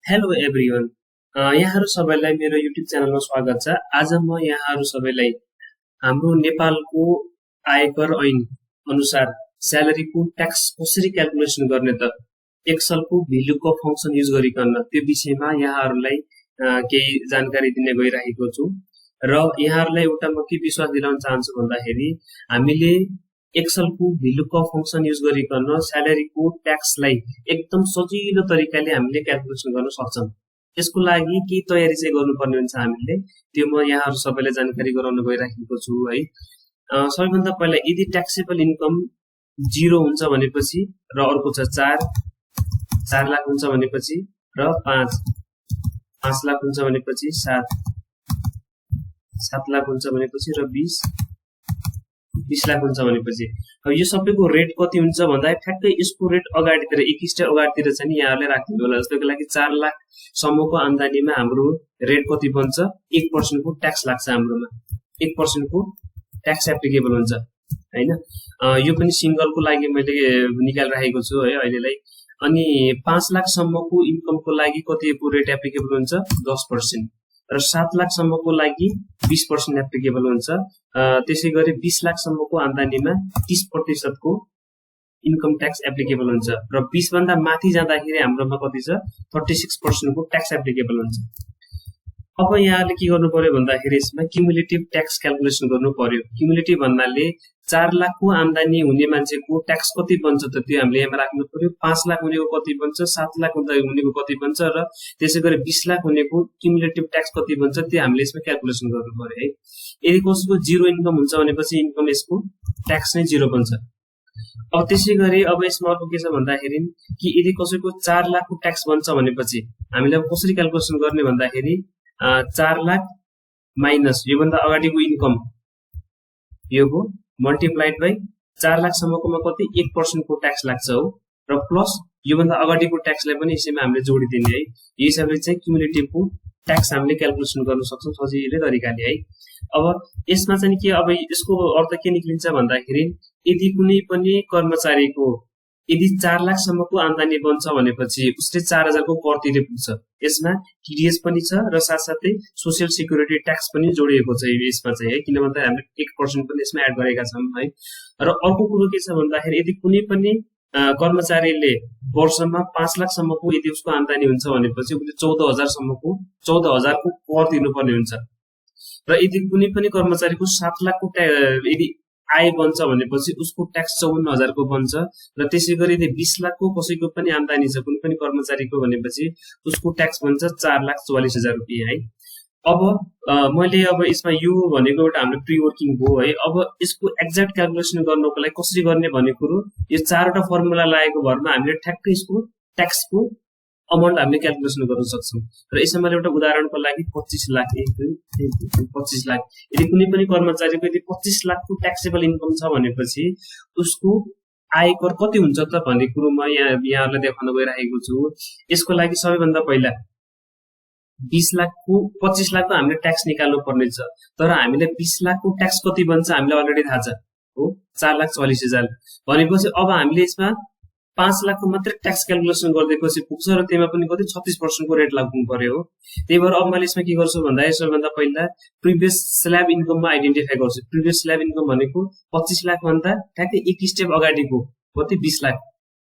Hello everyone, यहाँहरू सबैलाई मेरो युट्युब च्यानलमा स्वागत छ। आज म यहाँहरू सबैलाई हाम्रो नेपालको आयकर ऐन अनुसार स्यालेरीको ट्याक्स कसरी क्याल्कुलेसन गर्ने त एक्सेलको VLOOKUP फंक्सन युज गरिकन त्यो विषयमा यहाँहरूलाई केही जानकारी दिने गइरहेको छु। र यहाँहरूलाई एउटा म के विश्वास दिलाउन चाहन्छु भन्दाखेरि हामीले एक्सेलको VLOOKUP फंक्सन युज गरिकन स्यालेरीको ट्याक्सलाई एकदम सजिलो तरिकाले हामीले क्याल्कुलेसन गर्न सक्छौं। यसको लागि के तयारी चाहिँ गर्नुपर्ने हुन्छ हामीले त्यो म यहाँहरु सबैलाई जानकारी गराउन गइराखेको छु है। सबैभन्दा पहिला यदि ट्याक्सेबल इन्कम 0 हुन्छ भनेपछि र अर्को छ 4 लाख हुन्छ भनेपछि र 5 लाख हुन्छ भनेपछि 7 लाख हुन्छ भनेपछि र 20 लाख हुन्छ भनेपछि अब यो सबैको रेट कति हुन्छ भन्दा ठ्याक्कै यसको रेट अगाडितिर एक स्टेप अगाडितिर चाहिँ नि यहाँहरुले राख्नु होला। जस्तोको लागि 4 लाख सम्मको आम्दानीमा हाम्रो रेट कति बन्छ 1% को ट्याक्स लाग्छ हाम्रोमा 1% को ट्याक्स एप्लिकेबल हुन्छ हैन। यो पनि सिंगलको लागि मैले निकालिरहेको छु है अहिलेलाई। अनि 5 लाख सम्मको इन्कमको लागि कतिको रेट एप्लिकेबल हुन्छ 10% र 7 लाख सम्मको लागि 20% एप्लिकेबल हुन्छ। त्यसैगरी 20 लाख सम्मको आम्दानीमा 30% को इन्कम ट्याक्स एप्लिकेबल हुन्छ र 20 भन्दा माथि जाँदाखेरि हाम्रोमा कति छ 36% को ट्याक्स एप्लिकेबल हुन्छ। अब यहाँले के गर्नु पर्यो भन्दाखेरि यसमा क्युमुलेटिभ ट्याक्स क्याल्कुलेसन गर्नु पर्यो। क्युमुलेटिभ भन्नाले 4 लाख को आम्दानी हुने मान्छेको ट्याक्स कति बन्छ त त्यो हामीले यहाँ राख्नु पर्यो। 5 लाख हुनेको कति बन्छ, 7 लाख हुनेको कति बन्छ र त्यसैगरी 20 लाख हुनेको क्युमुलेटिभ ट्याक्स कति बन्छ त्यो हामीले यसमा क्याल्कुलेसन गर्नु पर्यो है। यदि कसैको 0 इन्कम हुन्छ भनेपछि इन्कम यसको ट्याक्स नै 0 बन्छ। अब त्यसैगरी अब यसमा अर्को के छ भन्दाखेरि कि यदि कसैको 4 लाख को ट्याक्स बन्छ भनेपछि हामीले अब कसरी क्याल्कुलेसन गर्ने भन्दाखेरि 4 लाख माइनस यो भन्दा अगाडिको इन्कम योको मल्टिप्लाइड बाइ 4 लाख सम्मकोमा कति 1% को ट्याक्स लाग्छ हो र प्लस यो भन्दा अगाडिको ट्याक्सलाई पनि यसैमा हामीले जोडिदिने है। यो हिसाबले चाहिँ क्युमुलेटिभको ट्याक्स हामीले क्याल्कुलेसन गर्न सक्छौं सजिलै तरिकाले है। अब यसमा चाहिँ के अब यसको अर्थ के निक्लिन्छ भन्दाखेरि यदि कुनै पनि कर्मचारीको यदि 4 लाख सम्मको आम्दानी बन्छ भनेपछि उसले 4000 को कर तिर्ने पुग्छ। यसमा टीडीएस पनि छ र साथसाथै सोशल सिक्युरिटी ट्याक्स पनि जोडिएको छ यसमा चाहिँ है, किन भन्दा हामीले 1% पनि यसमा एड गरेका छौं है। र अर्को कुरो के छ भन्दाखेरि यदि कुनै पनि कर्मचारीले वर्षमा 5 लाख सम्मको यदि उसको आम्दानी हुन्छ भनेपछि उसले 14000 सम्मको 14000 को कर तिर्नुपर्ने हुन्छ र यदि कुनै पनि कर्मचारीको 7 लाख को यदि आय बन्छ भनेपछि उसको ट्याक्स 54000 को बन्छ र त्यसैगरी यदि 20 लाख को कसैको पनि आम्दानी छ कुनै पनि कर्मचारीको भनेपछि उसको ट्याक्स बन्छ 4,44,000 रुपैयाँ है। अब मैले अब यसमा यो भनेको एउटा हाम्रो प्री वर्किङ हो है। अब यसको एक्ज्याक्ट क्याल्कुलेसन गर्नको लागि कसरी गर्ने भन्ने कुरो यो चारवटा फर्मुला लागेको भरमा हामीले ठ्याक्कै यसको ट्याक्सको अमाउन्ट हामीले क्याल्कुलेसन गर्न सक्छौं। र यसमा मैले एउटा उदाहरणको लागि 25 लाख 25 लाख यदि कुनै पनि कर्मचारीको यदि 25 लाख को ट्याक्सेबल इन्कम छ भनेपछि उसको आयकर कति हुन्छ त भन्ने कुरो म यहाँहरुलाई देखाउन गइरहेको छु। यसको लागि सबैभन्दा पहिला 20 लाख को 25 लाख को हामीले ट्याक्स निकाल्नु पर्ने छ तर हामीले 20 लाख को ट्याक्स कति बन्छ हामीलाई अलरेडी थाहा छ हो 4,40,000 भनेपछि अब हामीले यसमा 5 लाख को मात्र ट्याक्स क्याल्कुलेसन गर्दैपछि पुग्छ र त्यसमा पनि कति 36% को रेट लाग्नु पर्यो हो। त्यही भएर अब मैले यसमा के गर्छु भन्दा सबैभन्दा पहिला प्रिभियस स्ल्याब इन्कममा आइडेन्टिफाई गर्छु। प्रिभियस स्ल्याब इन्कम भनेको 25 लाख भन्दा ठ्याक्कै एक स्टेप अगाडिको कति 20 लाख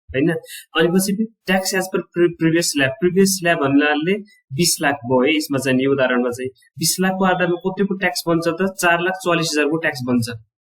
हैन। अनि पछि tax as per previous slab भन्नाले 20 लाख भयो है। यसमा चाहिँ यो उदाहरणमा चाहिँ 20 लाख को आधारमा कतिको ट्याक्स बन्छ त 4,44,000 को ट्याक्स बन्छ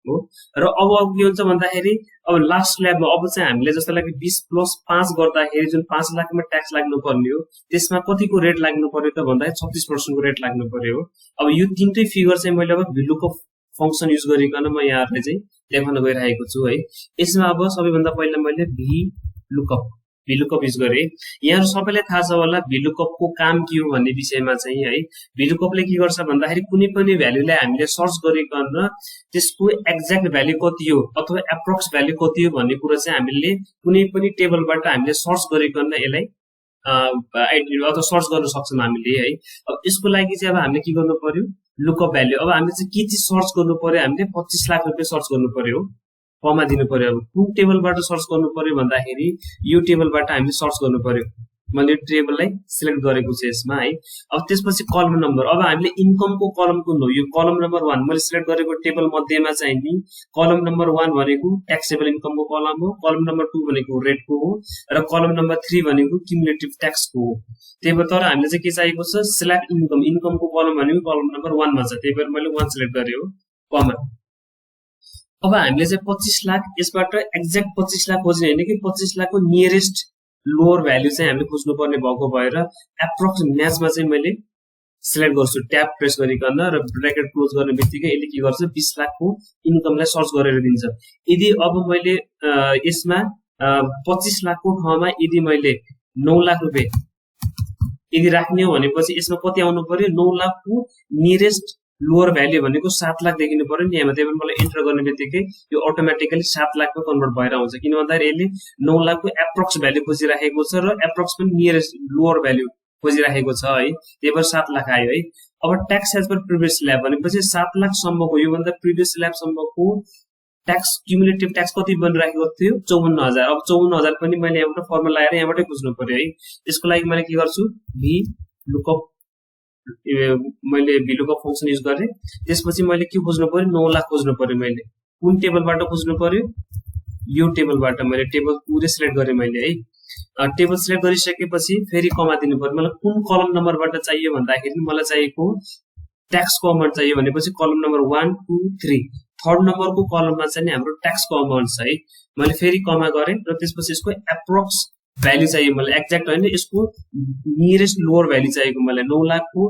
हो। र अब के हुन्छ भन्दाखेरि अब लास्ट स्ल्याबमा अब चाहिँ हामीले जस्तो लागि 20 + 5 गर्दाखेरि जुन 5 लाखमा ट्याक्स लाग्नु पर्ने हो त्यसमा कतिको रेट लाग्नु पर्यो त भन्दा 36% को रेट लाग्नु पर्यो हो। अब यो तीनटै फिगर चाहिँ मैले अब VLOOKUP फंक्सन युज गरिकन म यहाँहरुलाई चाहिँ देखाउन गइरहेको छु है। यसमा अब सबैभन्दा पहिला मैले VLOOKUP युज गरे। यहाँहरु सबैलाई थाहा छ होला VLOOKUP को काम के हो भन्ने विषयमा चाहिँ है। VLOOKUP ले के गर्छ भन्दाखेरि कुनै पनि भ्यालुलाई हामीले सर्च गरिकन त्यसको एक्ज्याक्ट भ्यालु कति हो अथवा एप्रोक्स भ्यालु कति हो भन्ने कुरा चाहिँ हामीले कुनै पनि टेबलबाट हामीले सर्च गरिकन यसलाई अथवा सर्च गर्न सक्छौं हामीले है। अब यसको लागि चाहिँ अब हामीले के गर्नु पर्यो लुकअप भ्यालु। अब हामीले चाहिँ के चीज सर्च गर्नु पर्यो हामीले 25 लाख रुपैयाँ सर्च गर्नु पर्यो कमा दिनु पर्यो। अब कुन टेबलबाट सर्च गर्नु पर्यो भन्दाखेरि यो टेबलबाट हामीले सर्च गर्नु पर्यो मैले टेबललाई सिलेक्ट गरेको छु यसमा है। अब त्यसपछि कलम नम्बर, अब हामीले इन्कमको कलम कुन हो, यो कलम नम्बर 1 मैले सिलेक्ट गरेको टेबल मध्येमा चाहिँ नि कलम नम्बर 1 भनेको ट्याक्सेबल इन्कमको कलम हो, कलम नम्बर 2 भनेको रेटको हो र कलम नम्बर 3 भनेको क्युमुलेटिभ ट्याक्सको हो। त्यही भएर तर हामीले चाहिँ के चाहिएको छ, सिलेक्ट इन्कम, इन्कमको कलम भनेको कलम नम्बर 1 मा छ, त्यही भएर मैले 1 सिलेक्ट गरे हो, कमा। अब हामीले चाहिँ 25 लाख, यसबाट एक्ज्याक्ट 25 लाख खोज्ने हैन कि 25 लाखको नियरेस्ट लोअर भ्यालु चाहिँ हामीले खोज्नु पर्ने भएको भएर एप्रोक्स म्याचमा चाहिँ मैले सिलेक्ट गर्छु ट्याब प्रेस गरिकन र ब्र्याकेट क्लोज गर्ने बित्तिकै यसले के गर्छ, 20 लाखको इन्कमलाई सर्च गरेर दिन्छ। यदि अब मैले यसमा 25 लाखको ठाउँमा यदि मैले 9 लाख रुपैयाँ यदि राख्ने हो भनेपछि यसमा कति आउनु पर्यो, 9 लाखको नियरेस्ट लोअर भ्यालु भनेको 7 लाख देखिनु पर्यो नि यहाँ। त्यही भएर मलाई एन्टर गर्ने बित्तिकै यो अटोमेटिकली 7 लाखमा कन्भर्ट भएर आउँछ, किन भन्दाखेरि यसले 9 लाखको एप्रोक्स भ्यालु खोजिराखेको छ र एप्रोक्स पनि नियरेस्ट लोअर भ्यालु खोजिराखेको छ है, त्यही भएर 7 लाख आयो है। अब tax as per previous slab भनेपछि 7 लाख सम्मको, यो भन्दा प्रिभियस स्ल्याब सम्मको ट्याक्स क्युमुलेटिभ ट्याक्स कति बनिराखेको थियो, 54000। अब 54000 पनि मैले यहाँबाट फर्मुला लगाएर यहाँबाटै बुझ्नु पर्यो है। यसको लागि मैले के गर्छु, VLOOKUP, मैले VLOOKUP फंक्सन युज गरेँ। त्यसपछि मैले के खोज्नु पर्यो, 9 लाख खोज्नु पर्यो। मैले कुन टेबलबाट खोज्नु पर्यो, यो टेबलबाट मैले टेबल पुरै सिलेक्ट गरेँ मैले है। टेबल सिलेक्ट गरिसकेपछि फेरि कमा दिनु पर्यो। मलाई कुन कलम नम्बरबाट चाहियो भन्दाखेरि मलाई चाहिएको ट्याक्सको अमाउन्ट चाहियो भनेपछि कलम नम्बर 1 2 3 थर्ड नम्बरको कलममा चाहिँ हाम्रो ट्याक्सको अमाउन्ट छ है। मैले फेरि कमा गरेँ र त्यसपछि यसको एप्रोक्स भ्यालु चाहियो मलाई, एक्ज्याक्ट होइन, यसको नियरेस्ट लोअर भ्यालु चाहिएको मलाई। 9 लाखको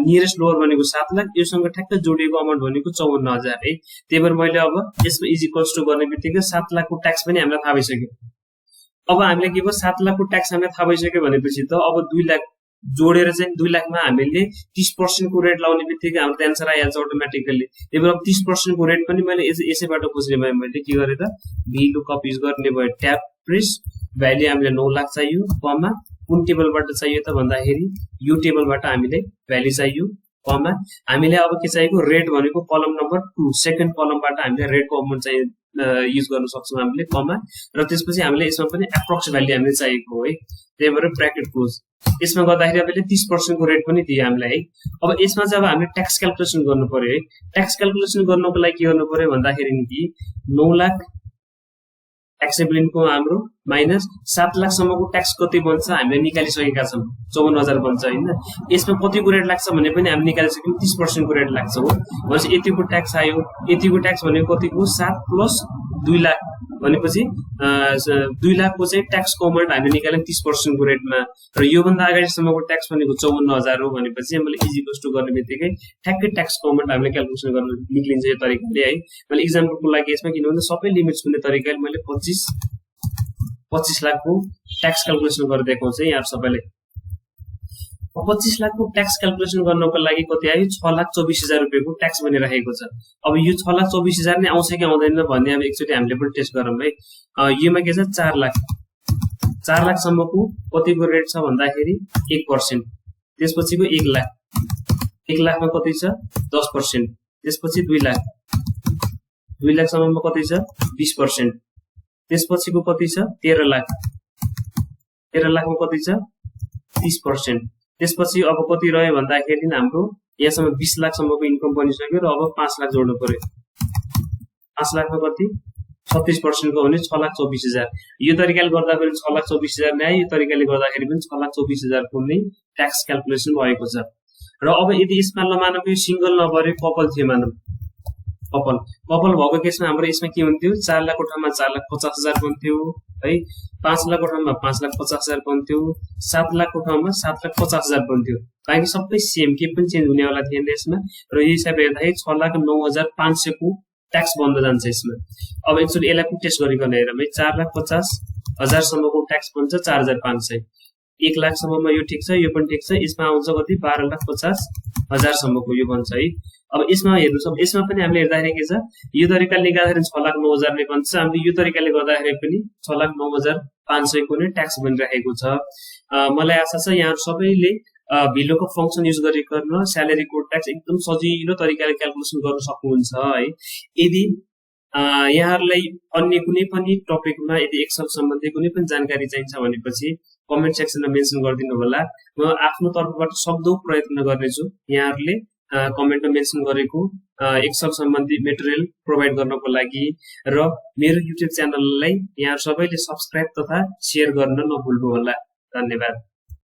नियरेस्ट लोअर भनेको 7 लाख, योसँग ठ्याक्क जोडिएको अमाउन्ट भनेको 54000 है। त्यही भएर मैले अब यसमा इज इक्वल्स टु गर्ने बित्तिकै 7 लाखको ट्याक्स पनि हामीलाई थाहा भइसक्यो। अब हामीले के भयो, 7 लाखको ट्याक्स हामीलाई थाहा भइसक्यो भनेपछि त अब 2 लाख जोडेर चाहिँ 2 लाखमा हामीले 30% को रेट लाउने बित्तिकै हाम्रो एन्सर आइहाल्छ अटोमेटिकली। त्यही भएर 30% को रेट पनि मैले यसैबाट खोज्ने भए मैले के गरेर VLOOKUP युज गर्ने भयो, ट्याब प्रेस, भ्यालु हामीले 9 लाख चाहियो, कमा कुन टेबलबाट चाहियो त भन्दाखेरि यो टेबलबाट हामीले भ्यालु चाहियो, कमा हामीले अब के चाहिएको, रेट भनेको कलम नम्बर 2 सेकेन्ड कलमबाट हामीले रेटको अमाउन्ट चाहिँ युज गर्न सक्छौँ हामीले, कमा र त्यसपछि हामीले यसमा पनि एप्रोक्स भ्यालु हामीले चाहिएको है। त्यही भएर ब्र्याकेट क्लोज। यसमा गर्दाखेरि अब 30% को रेट पनि दियो हामीलाई है। अब यसमा चाहिँ अब हामीले ट्याक्स क्याल्कुलेसन गर्नु पर्यो है। ट्याक्स क्याल्कुलेसन गर्नको लागि के गर्नु पर्यो भन्दाखेरि नि 9 लाख ट्याक्सेबल इन्कम हाम्रो माइनस 7 लाख सम्मको ट्याक्स कति बन्छ हामीले निकालिसकेका छौँ, 54000 बन्छ हैन। यसमा कतिको रेट लाग्छ भने पनि हामी निकालिसक्यौँ, 30% को रेट लाग्छ हो भनेपछि यतिको ट्याक्स आयो। यतिको ट्याक्स भनेको कतिको, 7 प्लस 2 लाख भनेपछि 2 लाखको चाहिँ ट्याक्सको अमाउन्ट हामीले निकाल्यौँ 30% को रेटमा र योभन्दा अगाडिसम्मको ट्याक्स भनेको 54000 हो भनेपछि मैले इजी इक्वल्स टु गर्ने बित्तिकै ठ्याक्कै ट्याक्सको अमाउन्ट हामीले क्याल्कुलेसन गर्न निक्लिन्छ यो तरिकाले है। मैले इक्जाम्पलको लागि यसमा किनभने सबै लिमिट्स हुने तरिकाले मैले 25 लाखको ट्याक्स क्याल्कुलेसन गरेर देखाउँछु यहाँ सबैले। 25 लाखको ट्याक्स क्याल्कुलेसन गर्नको लागि कति आयो, 6,24,000 रुपियाँको ट्याक्स बनिरहेको छ। अब यो 6,24,000 नै आउँछ कि आउँदैन भन्ने अब एकचोटि हामीले पनि टेस्ट गरौँ है। योमा के छ, 4 लाख 4 लाखसम्मको कतिको रेट छ भन्दाखेरि 1%, त्यसपछिको 1 लाख 1 लाखमा कति छ 10%, त्यसपछि 2 लाख 2 लाखसम्ममा कति छ 20%, त्यसपछिको कति छ 13 लाख 13 लाखमा कति छ 30%, त्यसपछि अब कति रह्यो भन्दाखेरि हाम्रो यहाँसम्म 20 लाखसम्मको इन्कम बनिसक्यो र अब 5 लाख जोड्नु पर्यो। 5 लाखमा कति 36% को भने 6,24,000। यो तरिकाले गर्दाखेरि 6,24,000 नै आयो, यो तरिकाले गर्दाखेरि पनि 6,24,000 को नै ट्याक्स क्याल्कुलेसन भएको छ। र अब यदि यसमा लमानौ यो सिंगल नभरे कपल थियो मानौ, कपल भएको केसमा हाम्रो यसमा के हुन्थ्यो, 4 लाखको ठाउँमा 4,50,000 बन्थ्यो है, 5 लाखको ठाउँमा 5,50,000 बन्थ्यो, 7 लाखको ठाउँमा 7,50,000 बन्थ्यो। बाँकी सबै सेम, के पनि चेन्ज हुनेवाला थिएन यसमा। र यो हिसाबले हेर्दाखेरि 6,09,500 को ट्याक्स बन्द जान्छ यसमा। अब एकचोटि यसलाई पनि टेस्ट गरिकन हेरौँ है। 4,50,000 सम्मको ट्याक्स बन्छ 4,500। 1 लाखसम्ममा यो ठिक छ, यो पनि ठिक छ। यसमा आउँछ कति 12,50,000 सम्मको यो बन्छ है। अब यसमा हेर्नुस्, अब यसमा पनि हामीले हेर्दाखेरि के छ, यो तरिकाले निकाल्दाखेरि 6,09,000 नै बन्छ। हामीले यो तरिकाले गर्दाखेरि पनि 6,09,500 को नै ट्याक्स बनिरहेको छ। मलाई आशा छ यहाँ सबैले VLOOKUP फंक्सन युज गरिकन स्यालेरीको ट्याक्स एकदम सजिलो तरिकाले क्याल्कुलेसन गर्न सक्नुहुन्छ है। यदि यहाँहरूलाई अन्य कुनै पनि टपिकमा यदि एक्सेल सम्बन्धी कुनै पनि जानकारी चाहिन्छ भनेपछि कमेन्ट सेक्सनमा मेन्सन गरिदिनु होला। म आफ्नो तर्फबाट सक्दो प्रयत्न गर्नेछु यहाँहरूले कमेन्टमा मेन्सन गरेको एक्सेल सम्बन्धी मेटेरियल प्रोभाइड गर्नको लागि। र मेरो युट्युब च्यानललाई यहाँ सबैले सब्स्क्राइब तथा शेयर गर्न नभुल्नु होला। धन्यवाद।